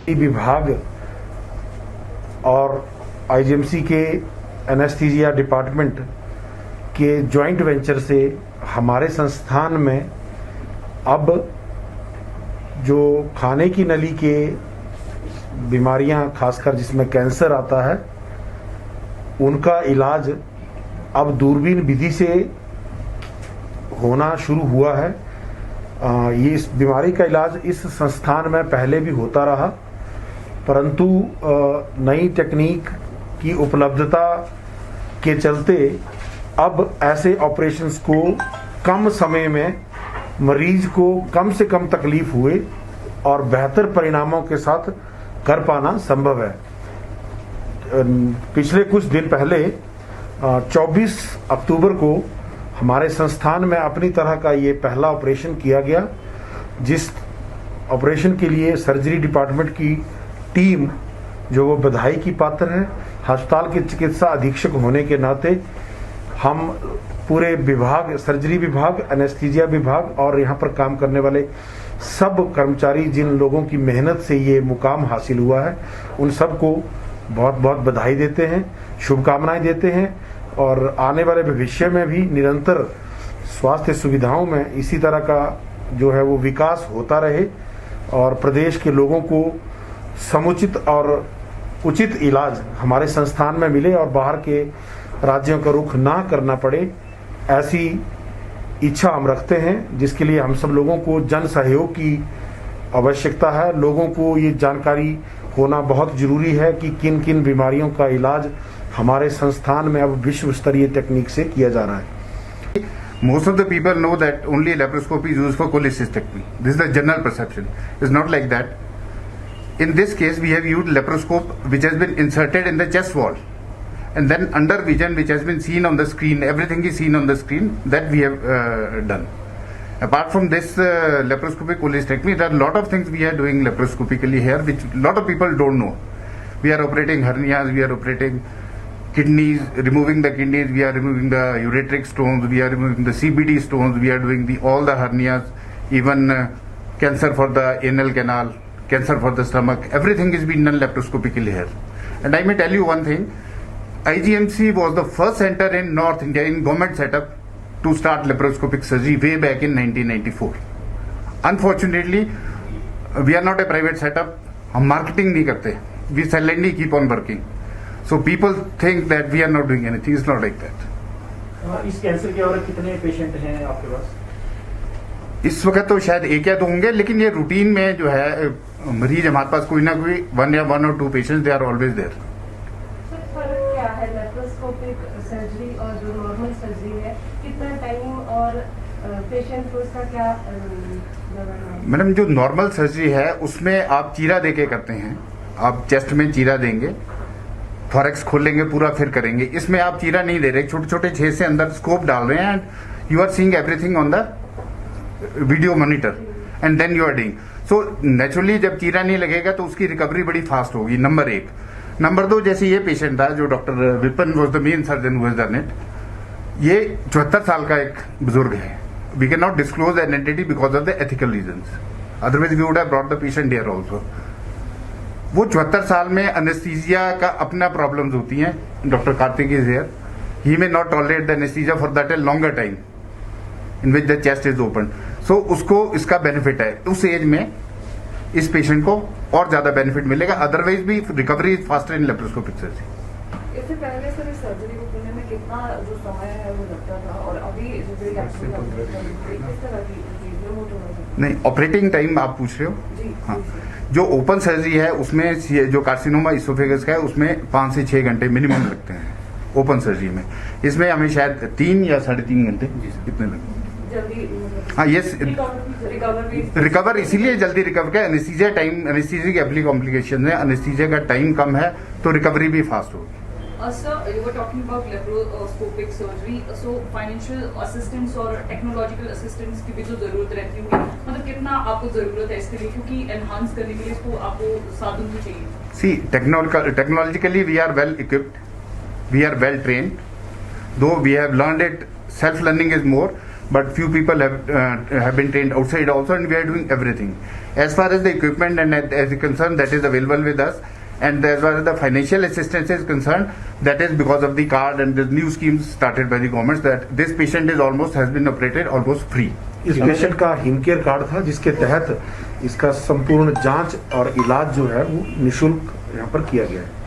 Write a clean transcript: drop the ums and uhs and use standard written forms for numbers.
विभाग और आईजीएमसी के एनेस्थीसिया डिपार्टमेंट के जॉइंट वेंचर से हमारे संस्थान में अब जो खाने की नली के बीमारियां, खासकर जिसमें कैंसर आता है, उनका इलाज अब दूरबीन विधि से होना शुरू हुआ है। ये इस बीमारी का इलाज इस संस्थान में पहले भी होता रहा, परंतु नई तकनीक की उपलब्धता के चलते अब ऐसे ऑपरेशंस को कम समय में मरीज को कम से कम तकलीफ हुए और बेहतर परिणामों के साथ कर पाना संभव है। पिछले कुछ दिन पहले 24 अक्टूबर को हमारे संस्थान में अपनी तरह का ये पहला ऑपरेशन किया गया, जिस ऑपरेशन के लिए सर्जरी डिपार्टमेंट की टीम जो वो बधाई की पात्र है। अस्पताल के चिकित्सा अधीक्षक होने के नाते हम पूरे विभाग, सर्जरी विभाग, एनेस्थीसिया विभाग और यहाँ पर काम करने वाले सब कर्मचारी, जिन लोगों की मेहनत से ये मुकाम हासिल हुआ है, उन सबको बहुत बहुत बधाई देते हैं, शुभकामनाएं देते हैं और आने वाले भविष्य में भी निरंतर स्वास्थ्य सुविधाओं में इसी तरह का जो है वो विकास होता रहे और प्रदेश के लोगों को समुचित और उचित इलाज हमारे संस्थान में मिले और बाहर के राज्यों का रुख ना करना पड़े, ऐसी इच्छा हम रखते हैं, जिसके लिए हम सब लोगों को जन सहयोग की आवश्यकता है। लोगों को ये जानकारी होना बहुत जरूरी है कि किन किन बीमारियों का इलाज हमारे संस्थान में अब विश्व स्तरीय तकनीक से किया जा रहा है। Most of the people know that only laparoscopy is used for cholecystectomy. This is the general perception. It's not like that. In this case, we have used laparoscope which has been inserted in the chest wall, and then under vision which has been seen on the screen. Everything is seen on the screen that we have done. Apart from this laparoscopic cholecystectomy, there are a lot of things we are doing laparoscopically here, which a lot of people don't know. We are operating hernias, we are operating kidneys, removing the kidneys, we are removing the ureteric stones, we are removing the CBD stones, we are doing all the hernias, even cancer for the anal canal, cancer for the stomach, everything is being done laparoscopically here. And I may tell you one thing, IGMC was the first center in North India in government setup to start laparoscopic surgery way back in 1994. Unfortunately, we are not a private setup, हम marketing नहीं करते, we silently keep on working. So people think that we are not doing anything. It's not like that. इस cancer के और कितने patient हैं आपके पास? इस वक्त तो शायद एक या दो होंगे, लेकिन ये रूटीन में जो है मरीज हमारे पास कोई ना कोई वन और two patients, they are always there. Sir, फर्क क्या है लैप्रोस्कोपिक सर्जरी और जो नॉर्मल सर्जरी है? कितना टाइम और पेशेंट को इसका क्या मैडम, जो नॉर्मल सर्जरी है उसमें आप चीरा देके करते हैं, आप चेस्ट में चीरा देंगे, थॉरेक्स खोलेंगे पूरा, फिर करेंगे। इसमें आप चीरा नहीं दे रहे, छोटे छोटे छेद से अंदर स्कोप डाल रहे हैं and you are seeing everything on the video monitor and then you are doing. So naturally जब चीरा नहीं लगेगा तो उसकी रिकवरी बड़ी फास्ट होगी, नंबर एक। नंबर दो, जैसे ये पेशेंट था जो doctor Vipin was the main surgeon who has done it, ये 74 साल का एक बुजुर्ग है। We can not disclose identity because of the ethical reasons, otherwise we would have brought the patient here also. वो 74 साल में एनेस्थीसिया का अपना प्रॉब्लम्स होती हैं। Doctor Kartik is here, he may not tolerate the anaesthesia for that a longer time in which the chest is open. So उसको इसका benefit है, उस एज में इस पेशेंट को और ज्यादा बेनिफिट मिलेगा, अदरवाइज भी recovery is faster in laparoscopic surgery. इससे पहले सर इस सर्जरी को करने में कितना जो समय है वो लगता था और अभी किस तरह की नहीं, ऑपरेटिंग टाइम आप पूछ रहे हो? जी, हाँ, जो ओपन सर्जरी है उसमें जो कार्सिनोमा इसोफेगस का है उसमें 5 से 6 घंटे मिनिमम लगते हैं ओपन सर्जरी में। इसमें हमें शायद 3 या 3.5 घंटे कितने लगते हैं। हाँ, यस, रिकवर इसीलिए जल्दी रिकवर किया। एनेस्थीसिया टाइम, एनेस्थीसिया की एप्ली कॉम्प्लिकेशन है, एनेस्थीसिया का टाइम कम है तो रिकवरी भी फास्ट होगी। Sir, you were talking about laparoscopic surgery, so financial assistance और technological assistance की भी तो जरूरत रहती होगी, मतलब कितना आपको जरूरत है इसके लिए, क्योंकि enhance करने के लिए इसको आपको साधन भी चाहिए। See, technologically we are well equipped, we are well trained, though we have learned it, self learning is more, but few people have been trained outside also, and we are doing everything. As far as the equipment and as is concerned, that is available with us. And as far as the financial assistance is concerned, that is because of the card and the new schemes started by the government, that this patient has been operated almost free. इस patient का Himcare card था जिसके तहत इसका संपूर्ण जांच और इलाज जो है वो निशुल्क यहाँ पर किया गया है।